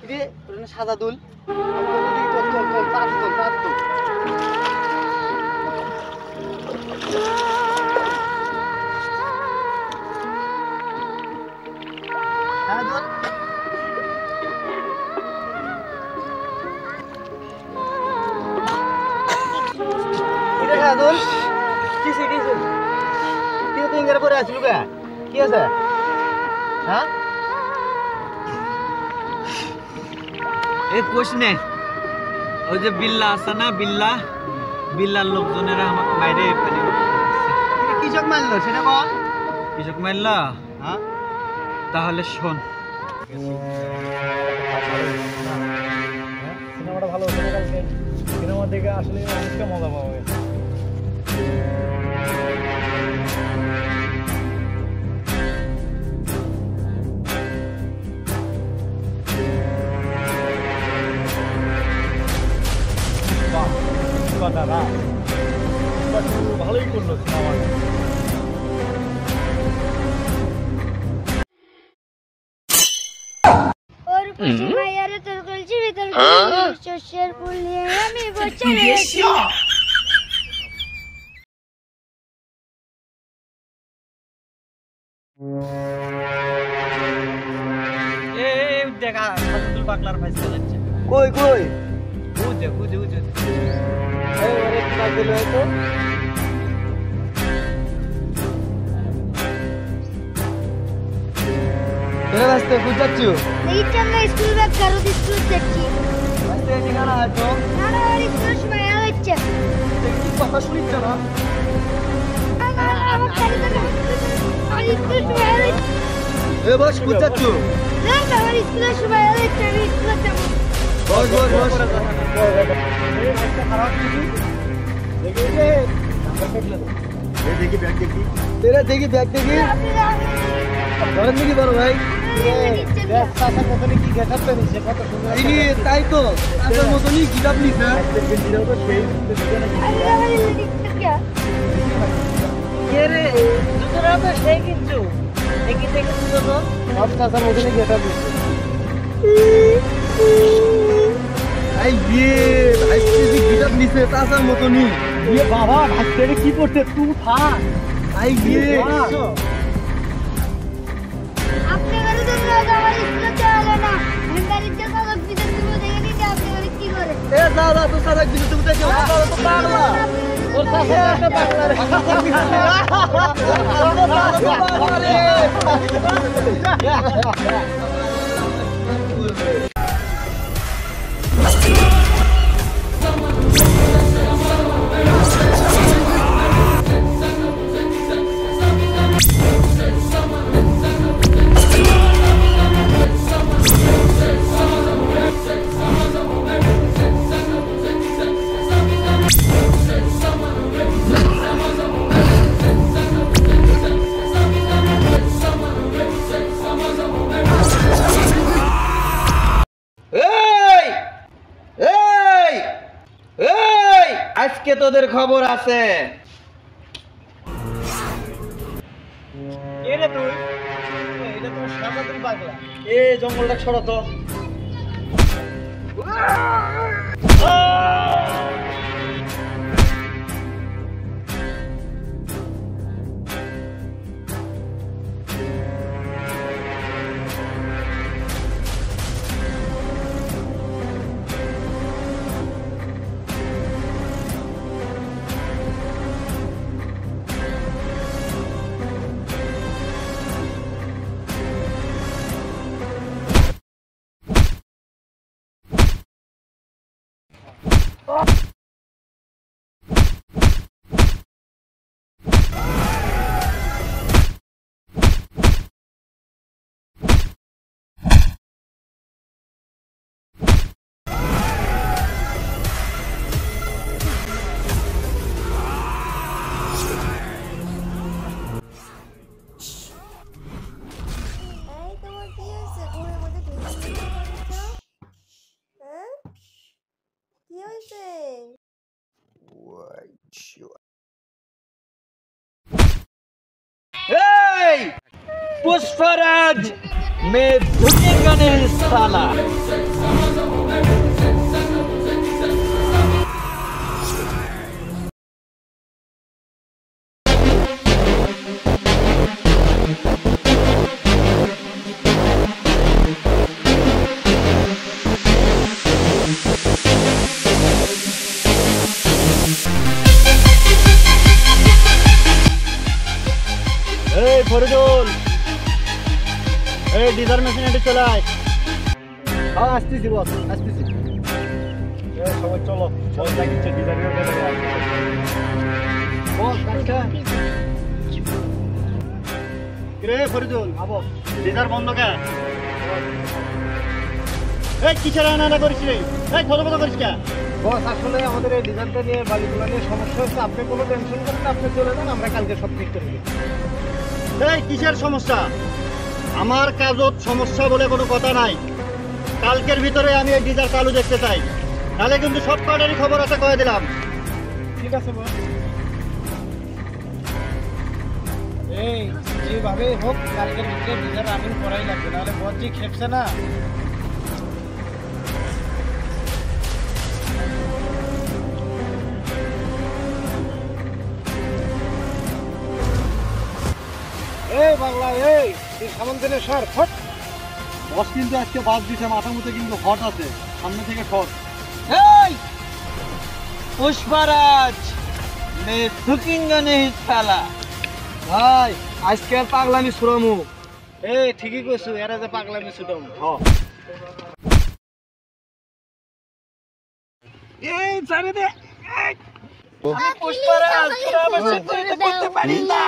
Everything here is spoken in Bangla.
রে তোর সাদা দুল পরে আসলু কি আছে হ্যাঁ কোশনে ওই যে বিল্লা আছে না বিল্লার লোকজনেরা আমাকে বাইরে কৃষক মারলো সেটা বল কৃষক মারলা হ্যাঁ তাহলে শোন সিনেমাটা ভালো হচ্ছে কালকে সিনেমা দেখে আসলে অনেকটা মজা পাওয়া গেছে দাদা ভালোই করলো সিনেমা মাইয়ারে তোর কলছি ভিতর শস্যের ফুল নিয়ে আমি বসে রয়েছি এই দেখা সাদুল পাগলার ফাইসে যাচ্ছে কই কই বুঝে এই ওরে কি কাজ দিল তো এরে বাস্তে বুঝাচ্ছো দেখি আমরা স্কুল ব্যাগ কারো স্কুল যাচ্ছি বাস্তে ঠিকানা আছো না না আর স্কুল সময় হচ্ছে কি কথা শুনিছ না আমার কাছে আর স্কুল সময় হচ্ছে এ বস বুঝাচ্ছো না না আর স্কুল সময় হচ্ছে আমি স্কুল যাব বস এই একটা খারাপ কিছু দেখি রে এই দেখি ব্যাগ দেখি তেরা দেখি ব্যাগ দেখি ধরেন দেখি বড় ভাই চাষার মতনই কি গেটাপ পেয়েছে কত সুন্দর তাই তো চাষার মতনই গিটাপ নিছে তো সেই রে তোরা তো সেই কিছু দেখি তো সব চাষার মতনই গেটাপ নিছে আই গিটাপ নিছে চাষার মতনই বাবা ভাস্করে কি করতে তুই থাক আই আপনি গাড়ি ধরে আমার স্কুলে চলে না আমি গাড়ির যে চালক দিতে দিব দেখে নিতে আপনি গাড়ি কি করে এ দাদা তো সাদা দিতে তুমি দেখো তো পাগলা ওর সাথে একটা পাগলা রে আজকে তোদের খবর আছে এরে তুই এটা তো সাদা তুই পাগলা এ জঙ্গলটা ছড়া তো पुष्पराज में धुकेगा नहीं साला। ডিজার মেশিন এটি চলে আয়। হ্যাঁ আসতেছি বস, আসতেছি। সবাই চলো, বস লাগিচ্ছে ডিজাইনের বস কাজটা রে ফরিদুল আবো ডিজার বন্ধ কে? এই কিসের আনা করিস রে? এই ছোট কথা করিস কে? বস আসলে আমাদের এই ডিজাইনটা নিয়ে বাড়িগুলো নিয়ে সমস্যা হচ্ছে, আপনি কোনো টেনশন করেন না, আপনি চলে যান, আমরা কালকে সব ঠিক করে দিই। এই কিসের সমস্যা? আমার কাজত সমস্যা বলে কোনো কথা নাই। কালকের ভিতরে আমি এই ডিজাইন চালু দেখতে চাই, তাহলে কিন্তু সব কার্ডেরই খবর আছে কয়ে দিলাম। ঠিক আছে বস। এই যেভাবে হোক কালকের ভিতরে ডিজাইন রানিং করাই লাগবে, নাহলে বস যে খেপছে না। এই বাংলা এই সামন দিনে সর ফট। বস কিন্তু আজকে বাস দিছে, মাথা মুখে কিন্তু হট আছে, সামনে থেকে শট। এই পুষ্পরাজ মে ঢুকিঙ্গা নেই শালা। ভাই আজকে আর পাগলামি শুরামু। এই ঠিকই কইছো, এরা যে পাগলামি শুরামু। এই ছাড়ে দে। পুষ্পরাজ তোরা আমার সাথে এটা করতে পারিস না।